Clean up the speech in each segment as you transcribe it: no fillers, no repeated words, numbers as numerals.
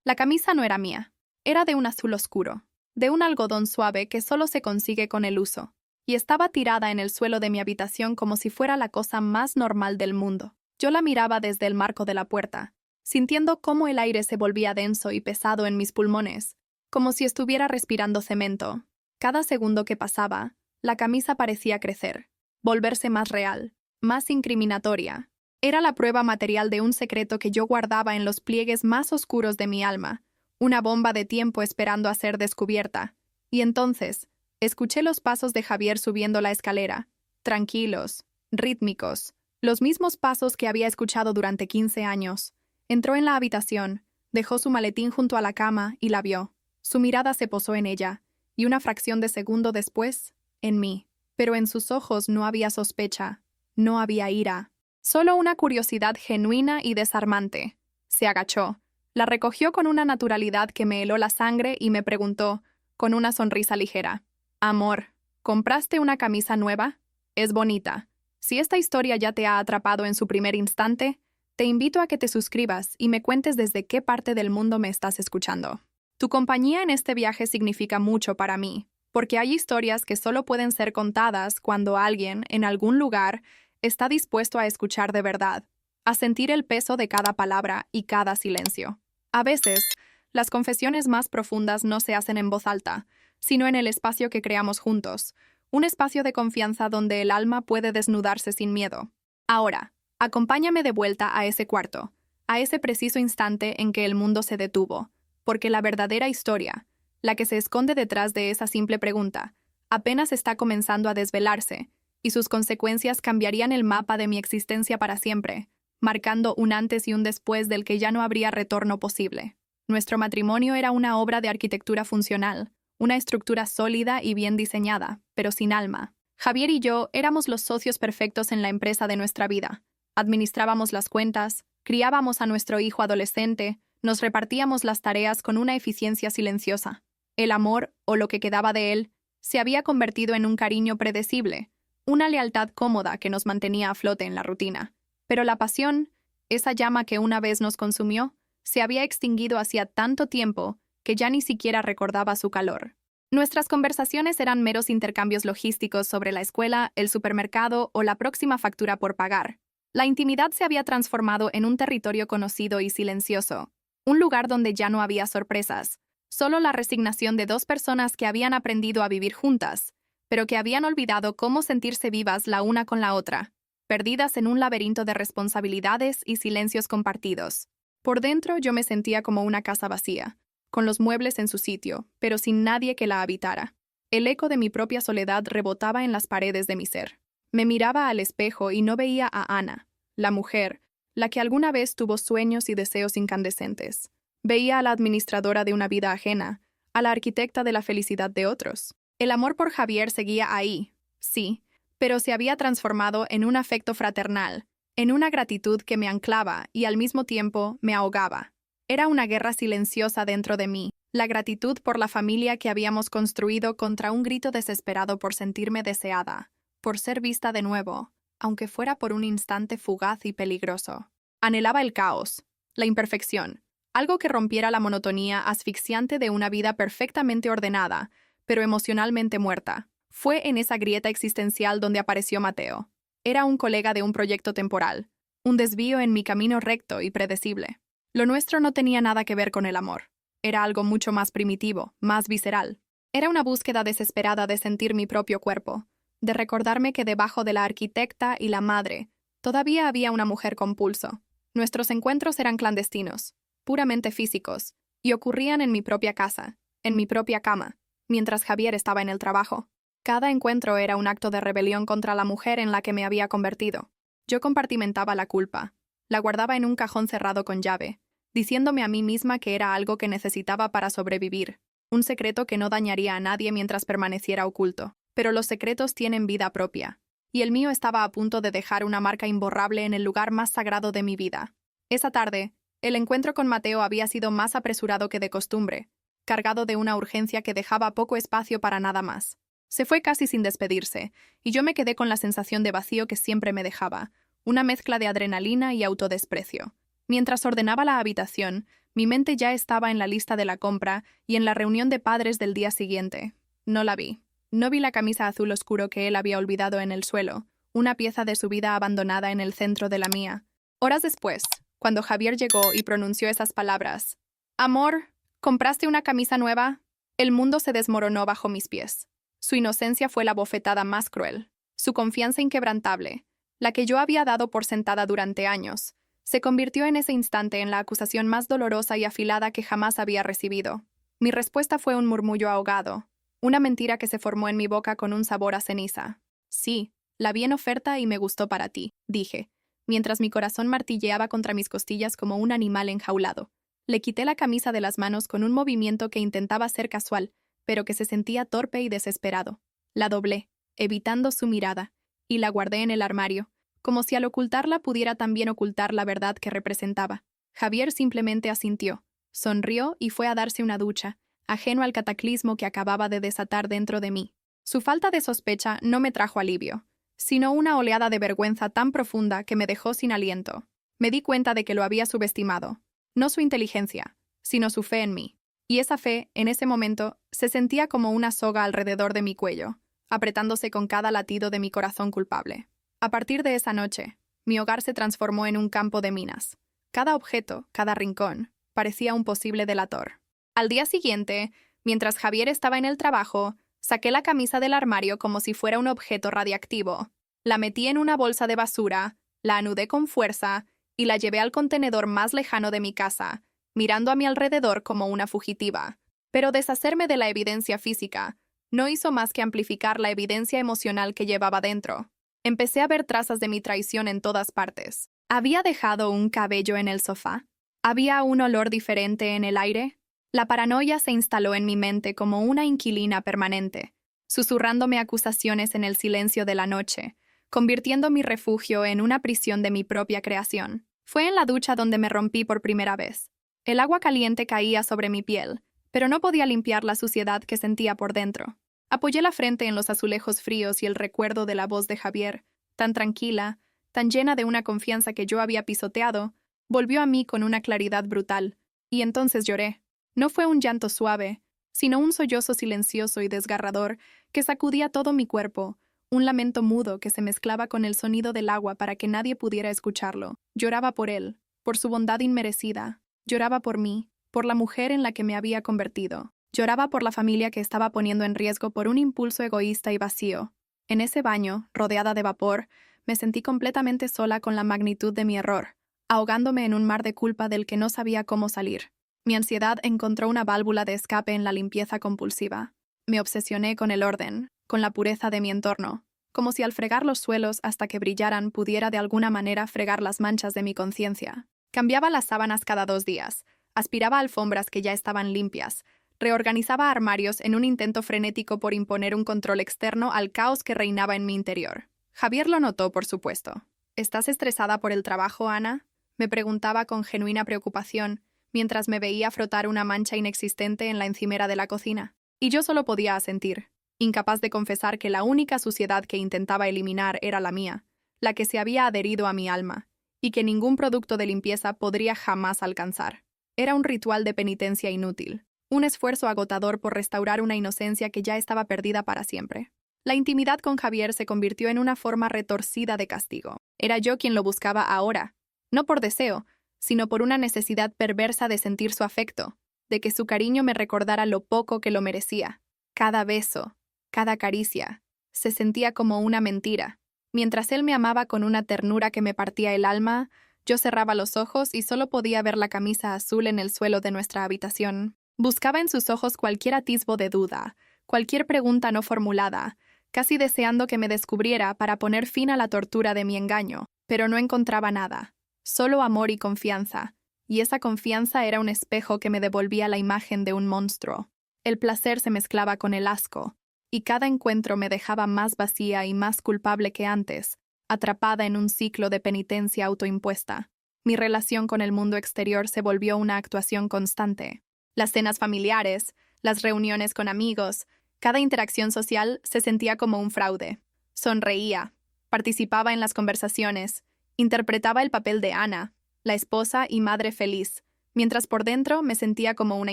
La camisa no era mía. Era de un azul oscuro, de un algodón suave que solo se consigue con el uso, y estaba tirada en el suelo de mi habitación como si fuera la cosa más normal del mundo. Yo la miraba desde el marco de la puerta, sintiendo cómo el aire se volvía denso y pesado en mis pulmones, como si estuviera respirando cemento. Cada segundo que pasaba, la camisa parecía crecer, volverse más real, más incriminatoria. Era la prueba material de un secreto que yo guardaba en los pliegues más oscuros de mi alma, una bomba de tiempo esperando a ser descubierta. Y entonces, escuché los pasos de Javier subiendo la escalera, tranquilos, rítmicos, los mismos pasos que había escuchado durante 15 años. Entró en la habitación, dejó su maletín junto a la cama y la vio. Su mirada se posó en ella, y una fracción de segundo después, en mí. Pero en sus ojos no había sospecha, no había ira, solo una curiosidad genuina y desarmante. Se agachó, la recogió con una naturalidad que me heló la sangre y me preguntó, con una sonrisa ligera: «Amor, ¿compraste una camisa nueva? Es bonita. Si esta historia ya te ha atrapado en su primer instante, te invito a que te suscribas y me cuentes desde qué parte del mundo me estás escuchando. Tu compañía en este viaje significa mucho para mí, porque hay historias que solo pueden ser contadas cuando alguien, en algún lugar, está dispuesto a escuchar de verdad, a sentir el peso de cada palabra y cada silencio. A veces, las confesiones más profundas no se hacen en voz alta, sino en el espacio que creamos juntos, un espacio de confianza donde el alma puede desnudarse sin miedo. Ahora, acompáñame de vuelta a ese cuarto, a ese preciso instante en que el mundo se detuvo, porque la verdadera historia, la que se esconde detrás de esa simple pregunta, apenas está comenzando a desvelarse, y sus consecuencias cambiarían el mapa de mi existencia para siempre, marcando un antes y un después del que ya no habría retorno posible. Nuestro matrimonio era una obra de arquitectura funcional, una estructura sólida y bien diseñada, pero sin alma. Javier y yo éramos los socios perfectos en la empresa de nuestra vida. Administrábamos las cuentas, criábamos a nuestro hijo adolescente, nos repartíamos las tareas con una eficiencia silenciosa. El amor, o lo que quedaba de él, se había convertido en un cariño predecible, una lealtad cómoda que nos mantenía a flote en la rutina. Pero la pasión, esa llama que una vez nos consumió, se había extinguido hacía tanto tiempo que ya ni siquiera recordaba su calor. Nuestras conversaciones eran meros intercambios logísticos sobre la escuela, el supermercado o la próxima factura por pagar. La intimidad se había transformado en un territorio conocido y silencioso, un lugar donde ya no había sorpresas, solo la resignación de dos personas que habían aprendido a vivir juntas, pero que habían olvidado cómo sentirse vivas la una con la otra, perdidas en un laberinto de responsabilidades y silencios compartidos. Por dentro yo me sentía como una casa vacía, con los muebles en su sitio, pero sin nadie que la habitara. El eco de mi propia soledad rebotaba en las paredes de mi ser. Me miraba al espejo y no veía a Ana, la mujer, la que alguna vez tuvo sueños y deseos incandescentes. Veía a la administradora de una vida ajena, a la arquitecta de la felicidad de otros. El amor por Javier seguía ahí, sí, pero se había transformado en un afecto fraternal, en una gratitud que me anclaba y al mismo tiempo me ahogaba. Era una guerra silenciosa dentro de mí, la gratitud por la familia que habíamos construido contra un grito desesperado por sentirme deseada, por ser vista de nuevo, aunque fuera por un instante fugaz y peligroso. Anhelaba el caos, la imperfección, algo que rompiera la monotonía asfixiante de una vida perfectamente ordenada, pero emocionalmente muerta. Fue en esa grieta existencial donde apareció Mateo. Era un colega de un proyecto temporal, un desvío en mi camino recto y predecible. Lo nuestro no tenía nada que ver con el amor. Era algo mucho más primitivo, más visceral. Era una búsqueda desesperada de sentir mi propio cuerpo, de recordarme que debajo de la arquitecta y la madre todavía había una mujer con pulso. Nuestros encuentros eran clandestinos, puramente físicos, y ocurrían en mi propia casa, en mi propia cama, mientras Javier estaba en el trabajo. Cada encuentro era un acto de rebelión contra la mujer en la que me había convertido. Yo compartimentaba la culpa, la guardaba en un cajón cerrado con llave, diciéndome a mí misma que era algo que necesitaba para sobrevivir, un secreto que no dañaría a nadie mientras permaneciera oculto. Pero los secretos tienen vida propia, y el mío estaba a punto de dejar una marca imborrable en el lugar más sagrado de mi vida. Esa tarde, el encuentro con Mateo había sido más apresurado que de costumbre, cargado de una urgencia que dejaba poco espacio para nada más. Se fue casi sin despedirse, y yo me quedé con la sensación de vacío que siempre me dejaba, una mezcla de adrenalina y autodesprecio. Mientras ordenaba la habitación, Mi mente ya estaba en la lista de la compra y en la reunión de padres del día siguiente. No la vi. No vi la camisa azul oscuro que él había olvidado en el suelo, una pieza de su vida abandonada en el centro de la mía. Horas después, cuando Javier llegó y pronunció esas palabras, «Amor, ¿compraste una camisa nueva?», el mundo se desmoronó bajo mis pies. Su inocencia fue la bofetada más cruel. Su confianza inquebrantable, la que yo había dado por sentada durante años, se convirtió en ese instante en la acusación más dolorosa y afilada que jamás había recibido. Mi respuesta fue un murmullo ahogado, una mentira que se formó en mi boca con un sabor a ceniza. «Sí, la vi en oferta y me gustó para ti», dije, mientras mi corazón martilleaba contra mis costillas como un animal enjaulado. Le quité la camisa de las manos con un movimiento que intentaba ser casual, pero que se sentía torpe y desesperado. La doblé, evitando su mirada, y la guardé en el armario, como si al ocultarla pudiera también ocultar la verdad que representaba. Javier simplemente asintió, sonrió y fue a darse una ducha, ajeno al cataclismo que acababa de desatar dentro de mí. Su falta de sospecha no me trajo alivio, sino una oleada de vergüenza tan profunda que me dejó sin aliento. Me di cuenta de que lo había subestimado, no su inteligencia, sino su fe en mí. Y esa fe, en ese momento, se sentía como una soga alrededor de mi cuello, apretándose con cada latido de mi corazón culpable. A partir de esa noche, mi hogar se transformó en un campo de minas. Cada objeto, cada rincón, parecía un posible delator. Al día siguiente, mientras Javier estaba en el trabajo, saqué la camisa del armario como si fuera un objeto radiactivo. La metí en una bolsa de basura, la anudé con fuerza y la llevé al contenedor más lejano de mi casa, mirando a mi alrededor como una fugitiva. Pero deshacerme de la evidencia física no hizo más que amplificar la evidencia emocional que llevaba dentro. Empecé a ver trazas de mi traición en todas partes. ¿Había dejado un cabello en el sofá? ¿Había un olor diferente en el aire? La paranoia se instaló en mi mente como una inquilina permanente, susurrándome acusaciones en el silencio de la noche, convirtiendo mi refugio en una prisión de mi propia creación. Fue en la ducha donde me rompí por primera vez. El agua caliente caía sobre mi piel, pero no podía limpiar la suciedad que sentía por dentro. Apoyé la frente en los azulejos fríos y el recuerdo de la voz de Javier, tan tranquila, tan llena de una confianza que yo había pisoteado, volvió a mí con una claridad brutal, y entonces lloré. No fue un llanto suave, sino un sollozo silencioso y desgarrador que sacudía todo mi cuerpo, un lamento mudo que se mezclaba con el sonido del agua para que nadie pudiera escucharlo. Lloraba por él, por su bondad inmerecida. Lloraba por mí, por la mujer en la que me había convertido. Lloraba por la familia que estaba poniendo en riesgo por un impulso egoísta y vacío. En ese baño, rodeada de vapor, me sentí completamente sola con la magnitud de mi error, ahogándome en un mar de culpa del que no sabía cómo salir. Mi ansiedad encontró una válvula de escape en la limpieza compulsiva. Me obsesioné con el orden, con la pureza de mi entorno, como si al fregar los suelos hasta que brillaran pudiera de alguna manera fregar las manchas de mi conciencia. Cambiaba las sábanas cada 2 días, aspiraba alfombras que ya estaban limpias, reorganizaba armarios en un intento frenético por imponer un control externo al caos que reinaba en mi interior. Javier lo notó, por supuesto. ¿Estás estresada por el trabajo, Ana?, me preguntaba con genuina preocupación, mientras me veía frotar una mancha inexistente en la encimera de la cocina. Y yo solo podía asentir, incapaz de confesar que la única suciedad que intentaba eliminar era la mía, la que se había adherido a mi alma, y que ningún producto de limpieza podría jamás alcanzar. Era un ritual de penitencia inútil, un esfuerzo agotador por restaurar una inocencia que ya estaba perdida para siempre. La intimidad con Javier se convirtió en una forma retorcida de castigo. Era yo quien lo buscaba ahora, no por deseo, sino por una necesidad perversa de sentir su afecto, de que su cariño me recordara lo poco que lo merecía. Cada beso, cada caricia, se sentía como una mentira. Mientras él me amaba con una ternura que me partía el alma, yo cerraba los ojos y solo podía ver la camisa azul en el suelo de nuestra habitación. Buscaba en sus ojos cualquier atisbo de duda, cualquier pregunta no formulada, casi deseando que me descubriera para poner fin a la tortura de mi engaño, pero no encontraba nada. Solo amor y confianza, y esa confianza era un espejo que me devolvía la imagen de un monstruo. El placer se mezclaba con el asco, y cada encuentro me dejaba más vacía y más culpable que antes, atrapada en un ciclo de penitencia autoimpuesta. Mi relación con el mundo exterior se volvió una actuación constante. Las cenas familiares, las reuniones con amigos, cada interacción social se sentía como un fraude. Sonreía, participaba en las conversaciones, interpretaba el papel de Ana, la esposa y madre feliz, mientras por dentro me sentía como una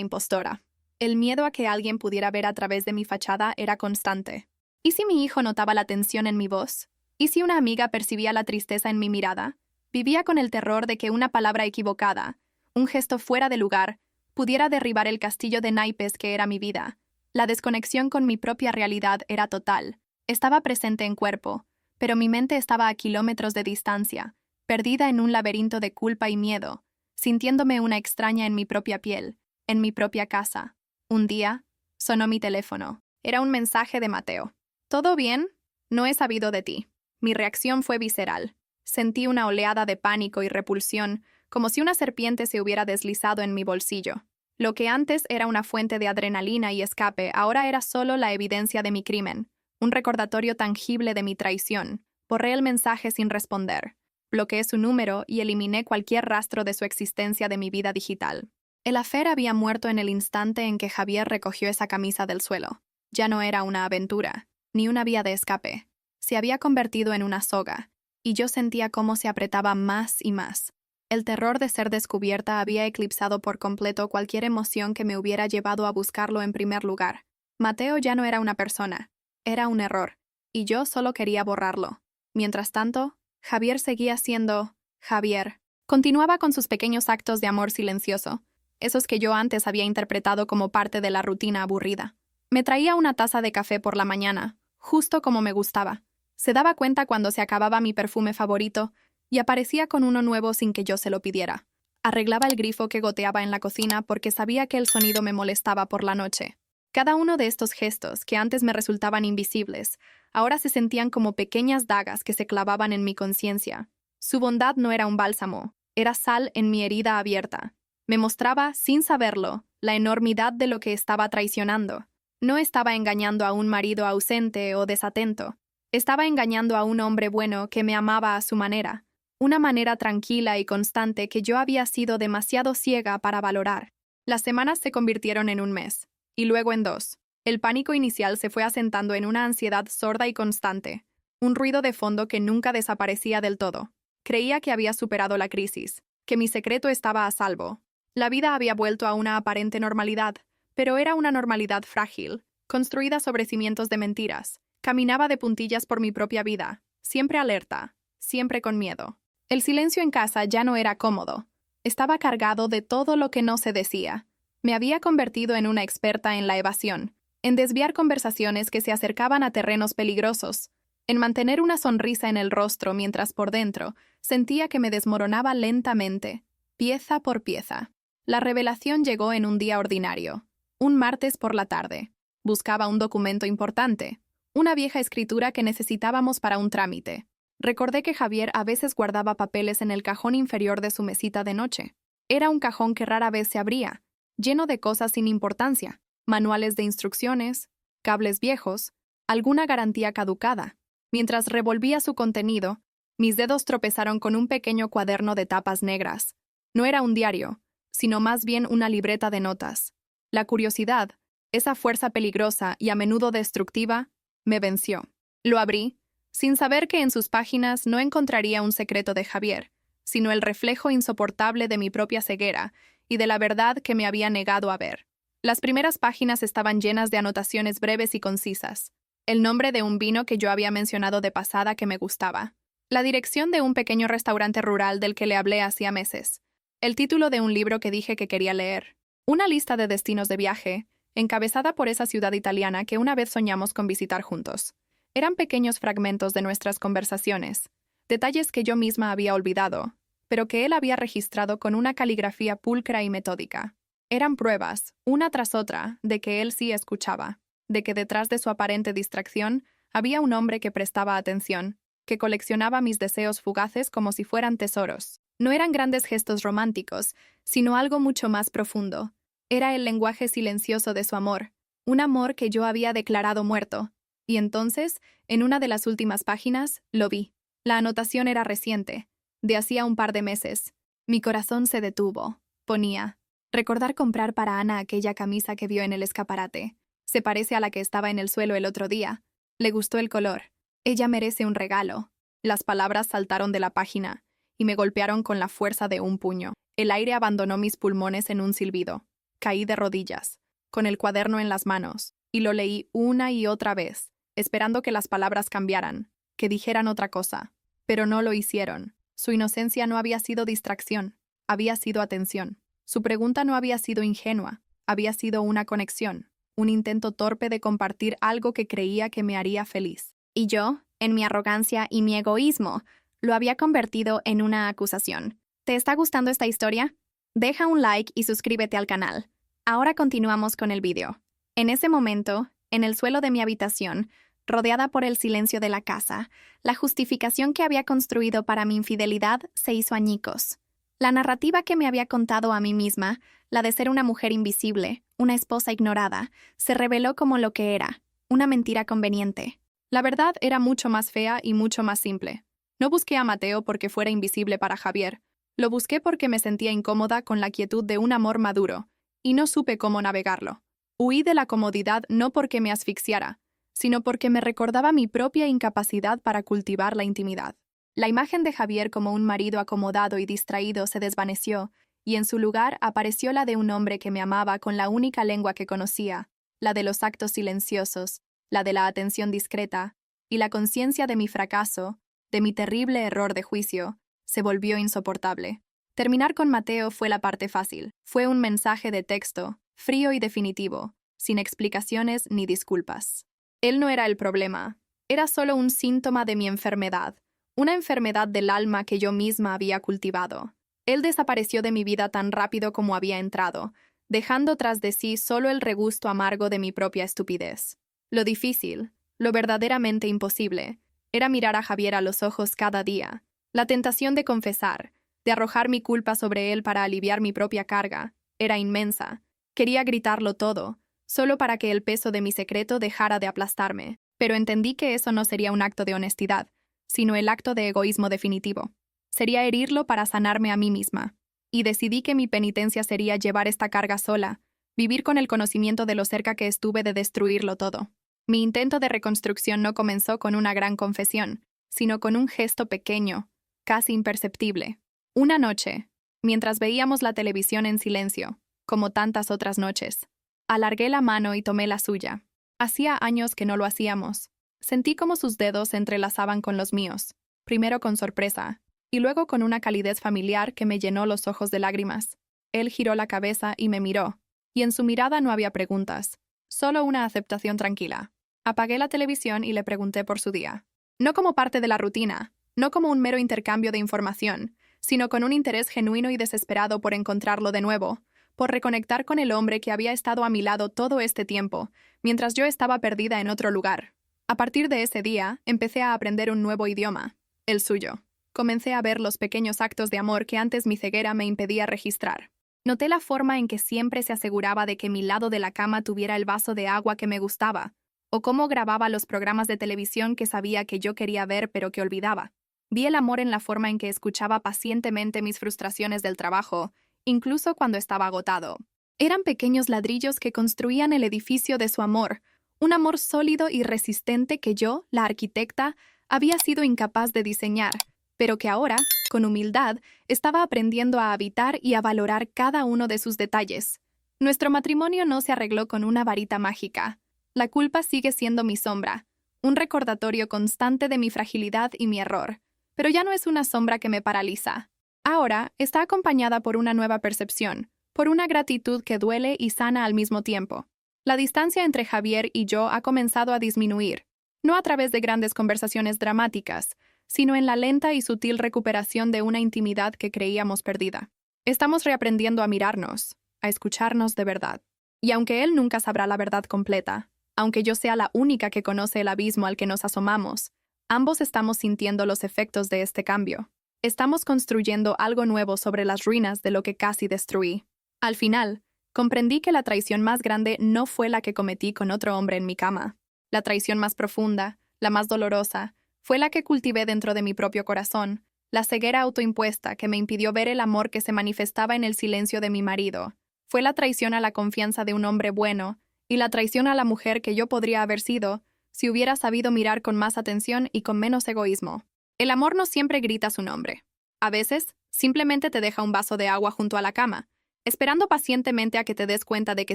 impostora. El miedo a que alguien pudiera ver a través de mi fachada era constante. ¿Y si mi hijo notaba la tensión en mi voz? ¿Y si una amiga percibía la tristeza en mi mirada? Vivía con el terror de que una palabra equivocada, un gesto fuera de lugar, pudiera derribar el castillo de naipes que era mi vida. La desconexión con mi propia realidad era total. Estaba presente en cuerpo, pero mi mente estaba a kilómetros de distancia, perdida en un laberinto de culpa y miedo, sintiéndome una extraña en mi propia piel, en mi propia casa. Un día, sonó mi teléfono. Era un mensaje de Mateo. ¿Todo bien? No he sabido de ti. Mi reacción fue visceral. Sentí una oleada de pánico y repulsión, como si una serpiente se hubiera deslizado en mi bolsillo. Lo que antes era una fuente de adrenalina y escape, ahora era solo la evidencia de mi crimen, un recordatorio tangible de mi traición. Borré el mensaje sin responder. Bloqueé su número y eliminé cualquier rastro de su existencia de mi vida digital. El afer había muerto en el instante en que Javier recogió esa camisa del suelo. Ya no era una aventura, ni una vía de escape. Se había convertido en una soga, y yo sentía cómo se apretaba más y más. El terror de ser descubierta había eclipsado por completo cualquier emoción que me hubiera llevado a buscarlo en primer lugar. Mateo ya no era una persona, era un error, y yo solo quería borrarlo. Mientras tanto, Javier seguía siendo Javier. Continuaba con sus pequeños actos de amor silencioso, esos que yo antes había interpretado como parte de la rutina aburrida. Me traía una taza de café por la mañana, justo como me gustaba. Se daba cuenta cuando se acababa mi perfume favorito y aparecía con uno nuevo sin que yo se lo pidiera. Arreglaba el grifo que goteaba en la cocina porque sabía que el sonido me molestaba por la noche. Cada uno de estos gestos, que antes me resultaban invisibles, ahora se sentían como pequeñas dagas que se clavaban en mi conciencia. Su bondad no era un bálsamo, era sal en mi herida abierta. Me mostraba, sin saberlo, la enormidad de lo que estaba traicionando. No estaba engañando a un marido ausente o desatento. Estaba engañando a un hombre bueno que me amaba a su manera, una manera tranquila y constante que yo había sido demasiado ciega para valorar. Las semanas se convirtieron en un mes, y luego en 2. El pánico inicial se fue asentando en una ansiedad sorda y constante, un ruido de fondo que nunca desaparecía del todo. Creía que había superado la crisis, que mi secreto estaba a salvo. La vida había vuelto a una aparente normalidad, pero era una normalidad frágil, construida sobre cimientos de mentiras. Caminaba de puntillas por mi propia vida, siempre alerta, siempre con miedo. El silencio en casa ya no era cómodo. Estaba cargado de todo lo que no se decía. Me había convertido en una experta en la evasión, en desviar conversaciones que se acercaban a terrenos peligrosos, en mantener una sonrisa en el rostro mientras por dentro sentía que me desmoronaba lentamente, pieza por pieza. La revelación llegó en un día ordinario, un martes por la tarde. Buscaba un documento importante, una vieja escritura que necesitábamos para un trámite. Recordé que Javier a veces guardaba papeles en el cajón inferior de su mesita de noche. Era un cajón que rara vez se abría, lleno de cosas sin importancia, manuales de instrucciones, cables viejos, alguna garantía caducada. Mientras revolvía su contenido, mis dedos tropezaron con un pequeño cuaderno de tapas negras. No era un diario, sino más bien una libreta de notas. La curiosidad, esa fuerza peligrosa y a menudo destructiva, me venció. Lo abrí, sin saber que en sus páginas no encontraría un secreto de Javier, sino el reflejo insoportable de mi propia ceguera y de la verdad que me había negado a ver. Las primeras páginas estaban llenas de anotaciones breves y concisas. El nombre de un vino que yo había mencionado de pasada que me gustaba. La dirección de un pequeño restaurante rural del que le hablé hacía meses. El título de un libro que dije que quería leer. Una lista de destinos de viaje, encabezada por esa ciudad italiana que una vez soñamos con visitar juntos. Eran pequeños fragmentos de nuestras conversaciones, detalles que yo misma había olvidado, pero que él había registrado con una caligrafía pulcra y metódica. Eran pruebas, una tras otra, de que él sí escuchaba, de que detrás de su aparente distracción había un hombre que prestaba atención, que coleccionaba mis deseos fugaces como si fueran tesoros. No eran grandes gestos románticos, sino algo mucho más profundo. Era el lenguaje silencioso de su amor, un amor que yo había declarado muerto. Y entonces, en una de las últimas páginas, lo vi. La anotación era reciente, de hacía un par de meses. Mi corazón se detuvo. Ponía: recordar comprar para Ana aquella camisa que vio en el escaparate. Se parece a la que estaba en el suelo el otro día. Le gustó el color. Ella merece un regalo. Las palabras saltaron de la página y me golpearon con la fuerza de un puño. El aire abandonó mis pulmones en un silbido. Caí de rodillas, con el cuaderno en las manos, y lo leí una y otra vez, esperando que las palabras cambiaran, que dijeran otra cosa. Pero no lo hicieron. Su inocencia no había sido distracción, había sido atención. Su pregunta no había sido ingenua, había sido una conexión, un intento torpe de compartir algo que creía que me haría feliz. Y yo, en mi arrogancia y mi egoísmo, lo había convertido en una acusación. ¿Te está gustando esta historia? Deja un like y suscríbete al canal. Ahora continuamos con el video. En ese momento, en el suelo de mi habitación, rodeada por el silencio de la casa, la justificación que había construido para mi infidelidad se hizo añicos. La narrativa que me había contado a mí misma, la de ser una mujer invisible, una esposa ignorada, se reveló como lo que era, una mentira conveniente. La verdad era mucho más fea y mucho más simple. No busqué a Mateo porque fuera invisible para Javier. Lo busqué porque me sentía incómoda con la quietud de un amor maduro, y no supe cómo navegarlo. Huí de la comodidad no porque me asfixiara, sino porque me recordaba mi propia incapacidad para cultivar la intimidad. La imagen de Javier como un marido acomodado y distraído se desvaneció, y en su lugar apareció la de un hombre que me amaba con la única lengua que conocía, la de los actos silenciosos, la de la atención discreta, y la conciencia de mi fracaso, de mi terrible error de juicio, se volvió insoportable. Terminar con Mateo fue la parte fácil. Fue un mensaje de texto, frío y definitivo, sin explicaciones ni disculpas. Él no era el problema, era solo un síntoma de mi enfermedad, una enfermedad del alma que yo misma había cultivado. Él desapareció de mi vida tan rápido como había entrado, dejando tras de sí solo el regusto amargo de mi propia estupidez. Lo difícil, lo verdaderamente imposible, era mirar a Javier a los ojos cada día. La tentación de confesar, de arrojar mi culpa sobre él para aliviar mi propia carga, era inmensa. Quería gritarlo todo, solo para que el peso de mi secreto dejara de aplastarme, pero entendí que eso no sería un acto de honestidad, sino el acto de egoísmo definitivo. Sería herirlo para sanarme a mí misma. Y decidí que mi penitencia sería llevar esta carga sola, vivir con el conocimiento de lo cerca que estuve de destruirlo todo. Mi intento de reconstrucción no comenzó con una gran confesión, sino con un gesto pequeño, casi imperceptible. Una noche, mientras veíamos la televisión en silencio, como tantas otras noches, alargué la mano y tomé la suya. Hacía años que no lo hacíamos. Sentí como sus dedos se entrelazaban con los míos, primero con sorpresa, y luego con una calidez familiar que me llenó los ojos de lágrimas. Él giró la cabeza y me miró, y en su mirada no había preguntas, solo una aceptación tranquila. Apagué la televisión y le pregunté por su día. No como parte de la rutina, no como un mero intercambio de información, sino con un interés genuino y desesperado por encontrarlo de nuevo, por reconectar con el hombre que había estado a mi lado todo este tiempo, mientras yo estaba perdida en otro lugar. A partir de ese día, empecé a aprender un nuevo idioma, el suyo. Comencé a ver los pequeños actos de amor que antes mi ceguera me impedía registrar. Noté la forma en que siempre se aseguraba de que mi lado de la cama tuviera el vaso de agua que me gustaba, o cómo grababa los programas de televisión que sabía que yo quería ver pero que olvidaba. Vi el amor en la forma en que escuchaba pacientemente mis frustraciones del trabajo, incluso cuando estaba agotado. Eran pequeños ladrillos que construían el edificio de su amor, un amor sólido y resistente que yo, la arquitecta, había sido incapaz de diseñar, pero que ahora, con humildad, estaba aprendiendo a habitar y a valorar cada uno de sus detalles. Nuestro matrimonio no se arregló con una varita mágica. La culpa sigue siendo mi sombra, un recordatorio constante de mi fragilidad y mi error, pero ya no es una sombra que me paraliza. Ahora está acompañada por una nueva percepción, por una gratitud que duele y sana al mismo tiempo. La distancia entre Javier y yo ha comenzado a disminuir, no a través de grandes conversaciones dramáticas, sino en la lenta y sutil recuperación de una intimidad que creíamos perdida. Estamos reaprendiendo a mirarnos, a escucharnos de verdad. Y aunque él nunca sabrá la verdad completa, aunque yo sea la única que conoce el abismo al que nos asomamos, ambos estamos sintiendo los efectos de este cambio. Estamos construyendo algo nuevo sobre las ruinas de lo que casi destruí. Al final, comprendí que la traición más grande no fue la que cometí con otro hombre en mi cama. La traición más profunda, la más dolorosa, fue la que cultivé dentro de mi propio corazón, la ceguera autoimpuesta que me impidió ver el amor que se manifestaba en el silencio de mi marido. Fue la traición a la confianza de un hombre bueno, y la traición a la mujer que yo podría haber sido si hubiera sabido mirar con más atención y con menos egoísmo. El amor no siempre grita su nombre. A veces, Simplemente te deja un vaso de agua junto a la cama, esperando pacientemente a que te des cuenta de que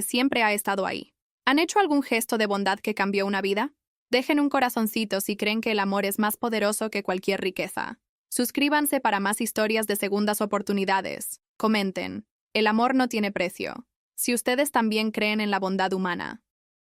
siempre ha estado ahí. ¿Han hecho algún gesto de bondad que cambió una vida? Dejen un corazoncito si creen que el amor es más poderoso que cualquier riqueza. Suscríbanse para más historias de segundas oportunidades. Comenten. El amor no tiene precio. Si ustedes también creen en la bondad humana,